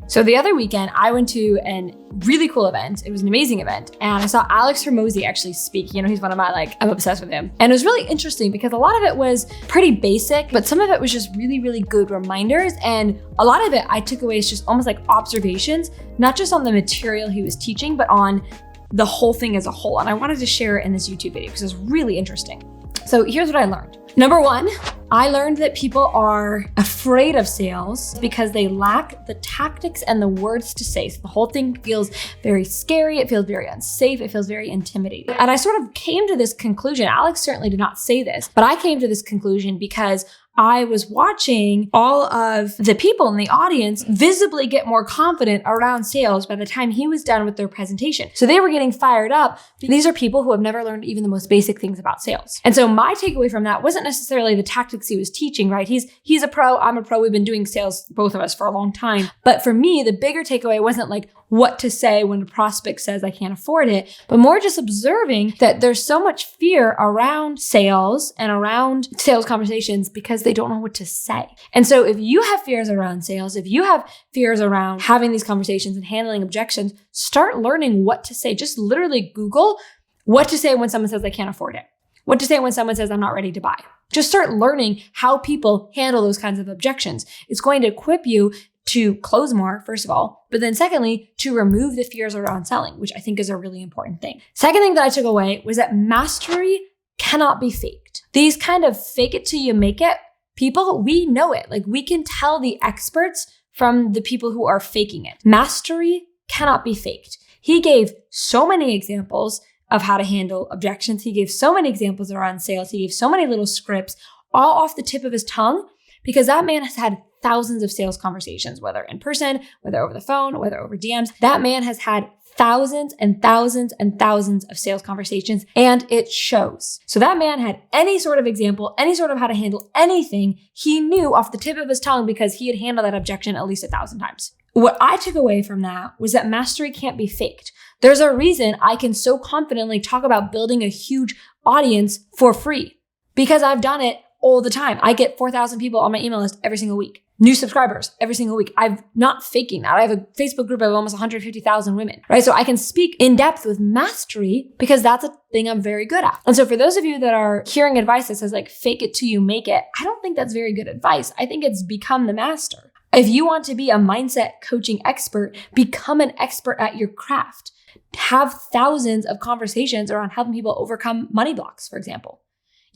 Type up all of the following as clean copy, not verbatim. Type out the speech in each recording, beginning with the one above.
So the other weekend, I went to a really cool event. It was an amazing event. And I saw Alex Hormozi actually speak. He's one of my, I'm obsessed with him. And it was really interesting because a lot of it was pretty basic, but some of it was just really, really good reminders. And a lot of it I took away as just almost like observations, not just on the material he was teaching, but on the whole thing as a whole. And I wanted to share it in this YouTube video because it was really interesting. So here's what I learned. Number one, I learned that people are afraid of sales because they lack the tactics and the words to say. So the whole thing feels very scary. It feels very unsafe. It feels very intimidating. And I sort of came to this conclusion. Alex certainly did not say this, but I came to this conclusion because I was watching all of the people in the audience visibly get more confident around sales by the time he was done with their presentation. So they were getting fired up. These are people who have never learned even the most basic things about sales. And so my takeaway from that wasn't necessarily the tactics he was teaching, right? He's a pro, I'm a pro. We've been doing sales, both of us, for a long time. But for me, the bigger takeaway wasn't like what to say when a prospect says I can't afford it, but more just observing that there's so much fear around sales and around sales conversations because they don't know what to say. And so if you have fears around sales, if you have fears around having these conversations and handling objections, start learning what to say. Just literally Google what to say when someone says they can't afford it. What to say when someone says I'm not ready to buy. Just start learning how people handle those kinds of objections. It's going to equip you to close more, first of all, but then secondly, to remove the fears around selling, which I think is a really important thing. Second thing that I took away was that mastery cannot be faked. These kind of fake it till you make it people, we know it. Like we can tell the experts from the people who are faking it. Mastery cannot be faked. He gave so many examples of how to handle objections. He gave so many examples around sales. He gave so many little scripts all off the tip of his tongue because that man has had thousands of sales conversations, whether in person, whether over the phone, whether over DMs. That man has had thousands and thousands and thousands of sales conversations, and it shows. So that man had any sort of example, any sort of how to handle anything he knew off the tip of his tongue because he had handled that objection at least 1,000 times. What I took away from that was that mastery can't be faked. There's a reason I can so confidently talk about building a huge audience for free because I've done it all the time. I get 4,000 people on my email list every single week. New subscribers every single week. I'm not faking that. I have a Facebook group of almost 150,000 women, right? So I can speak in depth with mastery because that's a thing I'm very good at. And so for those of you that are hearing advice that says like, fake it till you make it, I don't think that's very good advice. I think it's become the master. If you want to be a mindset coaching expert, become an expert at your craft. Have thousands of conversations around helping people overcome money blocks, for example.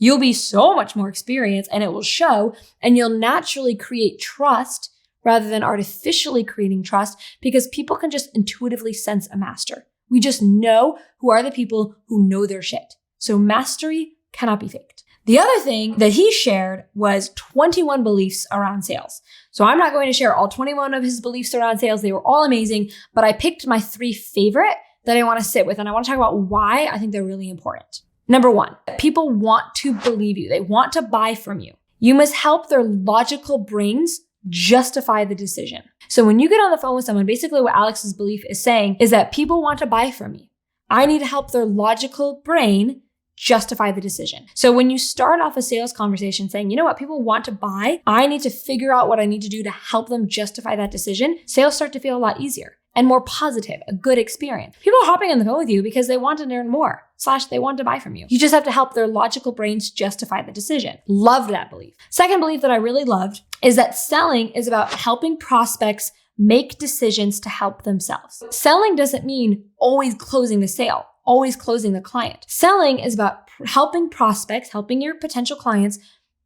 You'll be so much more experienced and it will show, and you'll naturally create trust rather than artificially creating trust because people can just intuitively sense a master. We just know who are the people who know their shit. So mastery cannot be faked. The other thing that he shared was 21 beliefs around sales. So I'm not going to share all 21 of his beliefs around sales. They were all amazing, but I picked my 3 favorite that I want to sit with, and I want to talk about why I think they're really important. Number 1, people want to believe you. They want to buy from you. You must help their logical brains justify the decision. So when you get on the phone with someone, basically what Alex's belief is saying is that people want to buy from me. I need to help their logical brain justify the decision. So when you start off a sales conversation saying, you know what, people want to buy, I need to figure out what I need to do to help them justify that decision, sales start to feel a lot easier and more positive, a good experience. People are hopping on the phone with you because they want to learn more, / they want to buy from you. You just have to help their logical brains justify the decision. Love that belief. Second belief that I really loved is that selling is about helping prospects make decisions to help themselves. Selling doesn't mean always closing the sale, always closing the client. Selling is about helping prospects, helping your potential clients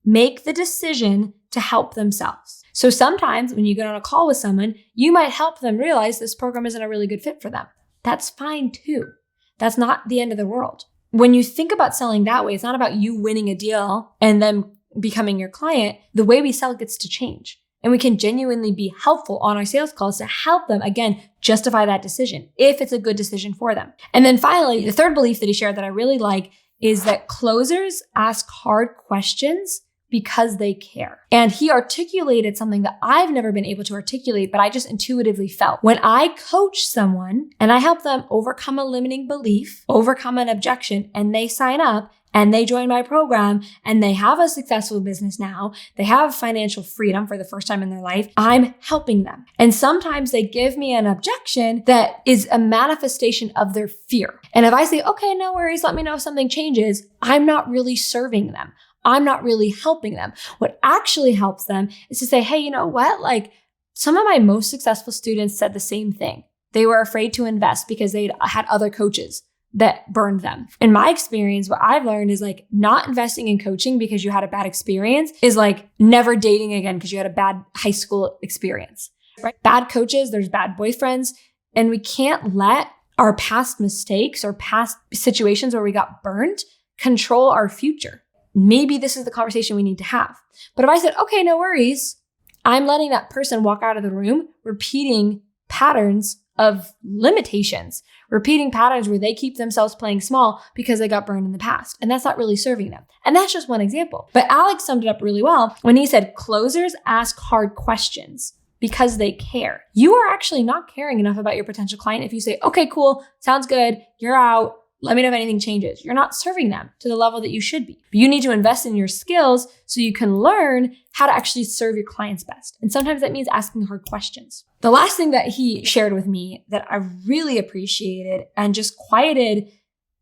make the decision to help themselves. So sometimes when you get on a call with someone, you might help them realize this program isn't a really good fit for them. That's fine too. That's not the end of the world. When you think about selling that way, it's not about you winning a deal and them becoming your client. The way we sell gets to change. And we can genuinely be helpful on our sales calls to help them, again, justify that decision if it's a good decision for them. And then finally, the third belief that he shared that I really like is that closers ask hard questions because they care. And he articulated something that I've never been able to articulate, but I just intuitively felt. When I coach someone and I help them overcome a limiting belief, overcome an objection, and they sign up and they join my program and they have a successful business now, they have financial freedom for the first time in their life, I'm helping them. And sometimes they give me an objection that is a manifestation of their fear. And if I say, okay, no worries, let me know if something changes, I'm not really serving them. I'm not really helping them. What actually helps them is to say, hey, you know what? Like, some of my most successful students said the same thing. They were afraid to invest because they had other coaches that burned them. In my experience, what I've learned is like not investing in coaching because you had a bad experience is like never dating again because you had a bad high school experience, right? Bad coaches, there's bad boyfriends, and we can't let our past mistakes or past situations where we got burned control our future. Maybe this is the conversation we need to have. But if I said, okay, no worries, I'm letting that person walk out of the room repeating patterns of limitations, repeating patterns where they keep themselves playing small because they got burned in the past. And that's not really serving them. And that's just one example. But Alex summed it up really well when he said, closers ask hard questions because they care. You are actually not caring enough about your potential client if you say, okay, cool, sounds good, you're out, let me know if anything changes. You're not serving them to the level that you should be. But you need to invest in your skills so you can learn how to actually serve your clients best. And sometimes that means asking hard questions. The last thing that he shared with me that I really appreciated and just quieted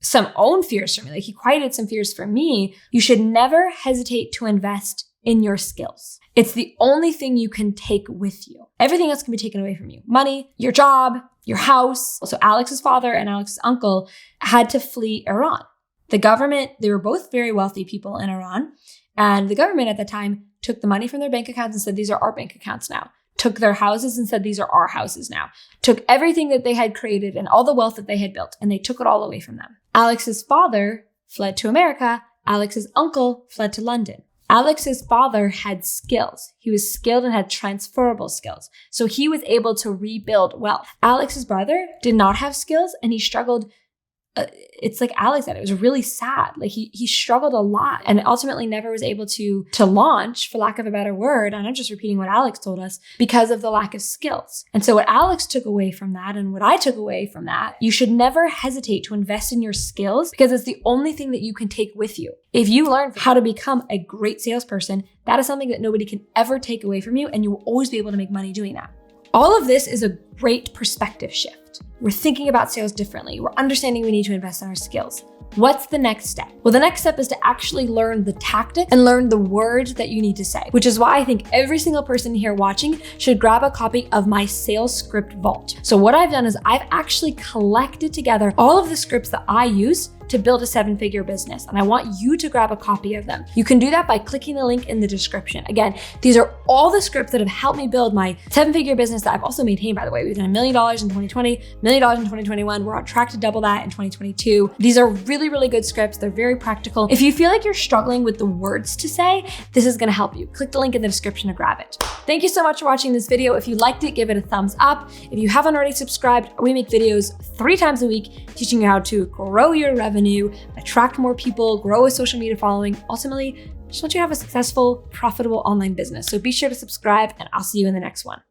some own fears for me, like he quieted some fears for me, you should never hesitate to invest in your skills. It's the only thing you can take with you. Everything else can be taken away from you. Money, your job, your house. So Alex's father and Alex's uncle had to flee Iran. The government, they were both very wealthy people in Iran. And the government at the time took the money from their bank accounts and said, these are our bank accounts now. Took their houses and said, these are our houses now. Took everything that they had created and all the wealth that they had built, and they took it all away from them. Alex's father fled to America. Alex's uncle fled to London. Alex's father had skills. He was skilled and had transferable skills. So he was able to rebuild wealth. Alex's brother did not have skills and he struggled. It's like Alex said, it was really sad. Like he struggled a lot and ultimately never was able to launch, for lack of a better word. And I'm just repeating what Alex told us, because of the lack of skills. And so what Alex took away from that and what I took away from that, you should never hesitate to invest in your skills because it's the only thing that you can take with you. If you learn how to become a great salesperson, that is something that nobody can ever take away from you, and you will always be able to make money doing that. All of this is a great perspective shift. We're thinking about sales differently. We're understanding we need to invest in our skills. What's the next step? Well, the next step is to actually learn the tactics and learn the words that you need to say, which is why I think every single person here watching should grab a copy of my sales script vault. So what I've done is I've actually collected together all of the scripts that I use to build a 7-figure business. And I want you to grab a copy of them. You can do that by clicking the link in the description. Again, these are all the scripts that have helped me build my 7-figure business that I've also maintained, by the way. We've done $1 million in 2020, $1 million in 2021. We're on track to double that in 2022. These are really, really good scripts. They're very practical. If you feel like you're struggling with the words to say, this is gonna help you. Click the link in the description to grab it. Thank you so much for watching this video. If you liked it, give it a thumbs up. If you haven't already subscribed, we make videos 3 times a week teaching you how to grow your revenue, attract more people, grow a social media following. Ultimately, just want you to have a successful, profitable online business. So be sure to subscribe, and I'll see you in the next one.